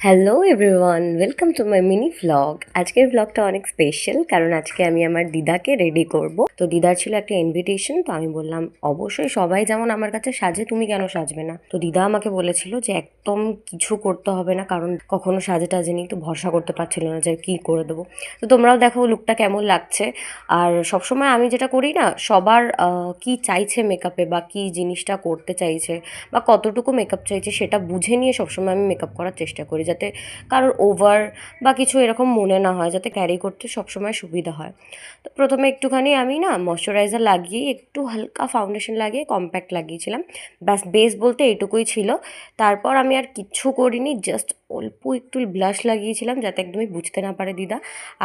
Hello everyone, welcome to my mini vlog. আজকের ভ্লগটা অনেক special, কারণ আজকে আমি আমার দিদাকে রেডি করব। তো দিদার ছিল একটা ইনভিটেশন, তো আমি বললাম অবশ্যই সবাই যেমন আমার কাছে সাজে, তুমি কেন সাজবে না। তো দিদা আমাকে বলেছিল যে একদম কিছু করতে হবে না, কারণ কখনো সাজে টাজে তো ভরসা করতে পারছিল না যে কি করে দেবো। তো তোমরাও দেখো লুকটা কেমন লাগছে। আর সবসময় আমি যেটা করি না, সবার কি চাইছে মেকআপে বা কি জিনিসটা করতে চাইছে বা কতটুকু মেকআপ চাইছে সেটা বুঝে নিয়ে সবসময় আমি মেকআপ করার চেষ্টা করি, যাতে কারোর ওভার বা কিছু এরকম মনে না হয়, যাতে ক্যারি করতে সবসময় সুবিধা হয়। তো প্রথমে একটুখানি আমি না ময়শ্চারাইজার লাগিয়ে একটু হালকা ফাউন্ডেশন লাগিয়ে কম্প্যাক্ট লাগিয়েছিলাম। ব্যাস বেস বলতে এইটুকুই ছিল। তারপর আমি আর কিচ্ছু করিনি, জাস্ট অল্প একটু ব্লাশ লাগিয়েছিলাম যাতে একদমই বুঝতে না পারে দিদা,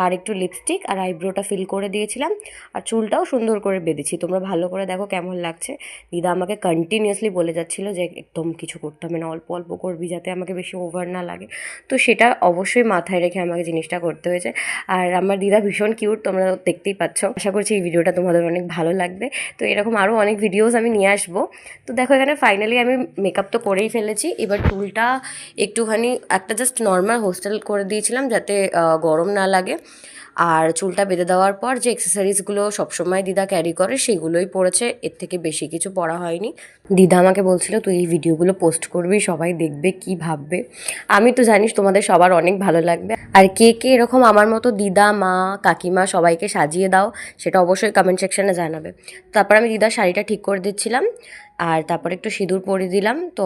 আর একটু লিপস্টিক আর আইব্রোটা ফিল করে দিয়েছিলাম, আর চুলটাও সুন্দর করে বেঁধেছি। তোমরা ভালো করে দেখো কেমন লাগছে। দিদা আমাকে কন্টিনিউয়াসলি বলে যাচ্ছিলো যে একদম কিছু করতে হবে না, অল্প অল্প করবি যাতে আমাকে বেশি ওভার না লাগে। তো সেটা অবশ্যই মাথায় রেখে আমাকে জিনিসটা করতে হয়েছে। আর আমার দিদা ভীষণ কিউট, তোমরা দেখতেই পাচ্ছ। আশা করছি এই ভিডিওটা তোমাদের অনেক ভালো লাগবে। তো এরকম আরও অনেক ভিডিওস আমি নিয়ে আসবো। তো দেখো এখানে ফাইনালি আমি মেকআপ তো করেই ফেলেছি। এবার চুলটা একটুখানি একটা জাস্ট নর্মাল হোস্টেল করে দিয়েছিলাম যাতে গরম না লাগে। আর চুলটা বেঁধে দেওয়ার পর যে অ্যাক্সেসরিজগুলো সবসময় দিদা ক্যারি করে সেগুলোই পড়েছে, এর থেকে বেশি কিছু পড়া হয়নি। দিদা আমাকে বলছিল তুই এই ভিডিওগুলো পোস্ট করবি, সবাই দেখবে কি ভাববে। আমি তো জানিস তোমাদের সবার অনেক ভালো লাগবে। আর কে কে এরকম আমার মতো দিদা, মা, কাকিমা সবাইকে সাজিয়ে দাও সেটা অবশ্যই কমেন্ট সেকশনে জানাবে। তারপর আমি দিদার শাড়িটা ঠিক করে দিচ্ছিলাম, আর তারপর একটু সিঁদুর পরিয়ে দিলাম। তো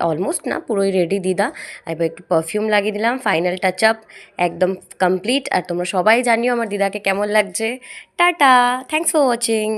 অলমোস্ট না, পুরোই রেডি দিদা। এবার একটু পারফিউম লাগিয়ে দিলাম, ফাইনাল টাচ আপ একদম কমপ্লিট। আর তোমরা সবাই জানিও আমার দিদাকে কেমন লাগছে। Tata, thanks for watching.